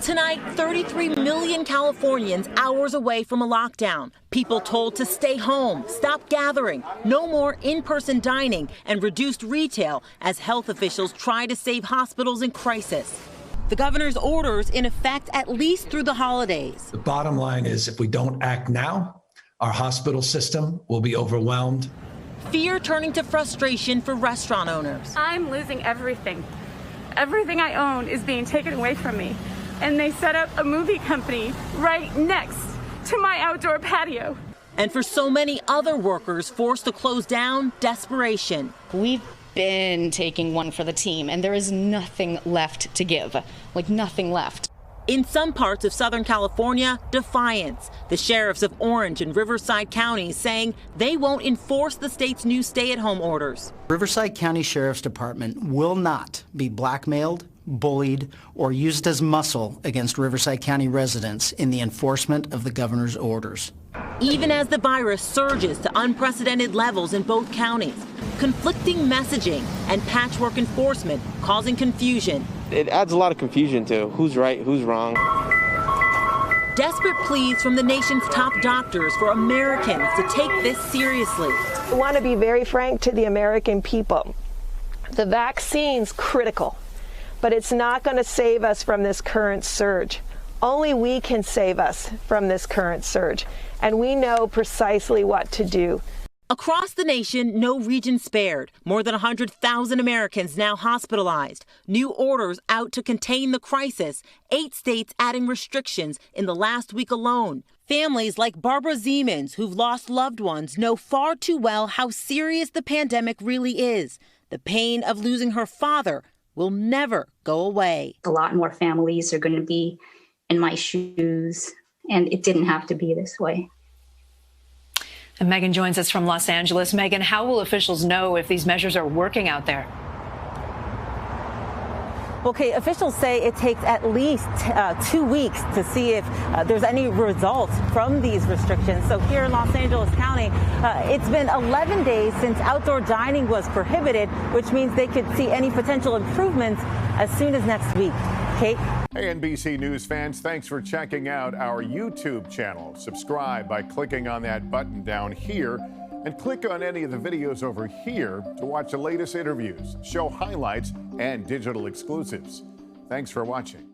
Tonight, 33 million Californians hours away from a lockdown. People told to stay home, stop gathering, no more in-person dining, and reduced retail as health officials try to save hospitals in crisis. The governor's orders in effect at least through the holidays. The bottom line is if we don't act now, our hospital system will be overwhelmed. Fear turning to frustration for restaurant owners. I'm losing everything. Everything I own is being taken away from me. And they set up a movie company right next to my outdoor patio. And for so many other workers forced to close down, desperation. We've been taking one for the team, and there is nothing left to give, like nothing left. In some parts of Southern California, defiance. The sheriffs of Orange and Riverside counties saying they won't enforce the state's new stay-at-home orders. Riverside County Sheriff's Department will not be blackmailed, bullied, or used as muscle against Riverside County residents in the enforcement of the governor's orders. Even as the virus surges to unprecedented levels in both counties, conflicting messaging and patchwork enforcement causing confusion. It adds a lot of confusion to who's right, who's wrong. Desperate pleas from the nation's top doctors for Americans to take this seriously. I want to be very frank to the American people. The vaccine's critical, but it's not going to save us from this current surge. Only we can save us from this current surge, and we know precisely what to do. Across the nation, no region spared. More than 100,000 Americans now hospitalized. New orders out to contain the crisis. 8 states adding restrictions in the last week alone. Families like Barbara Zeemans, who've lost loved ones, know far too well how serious the pandemic really is. The pain of losing her father will never go away. A lot more families are going to be in my shoes, and it didn't have to be this way. And Megan joins us from Los Angeles. Megan, how will officials know if these measures are working out there? Okay, officials say it takes at least 2 weeks to see if there's any results from these restrictions. So here in Los Angeles County, it's been 11 days since outdoor dining was prohibited, which means they could see any potential improvements as soon as next week. Kate? Hey, NBC News fans, thanks for checking out our YouTube channel. Subscribe by clicking on that button down here and click on any of the videos over here to watch the latest interviews, show highlights, and digital exclusives. Thanks for watching.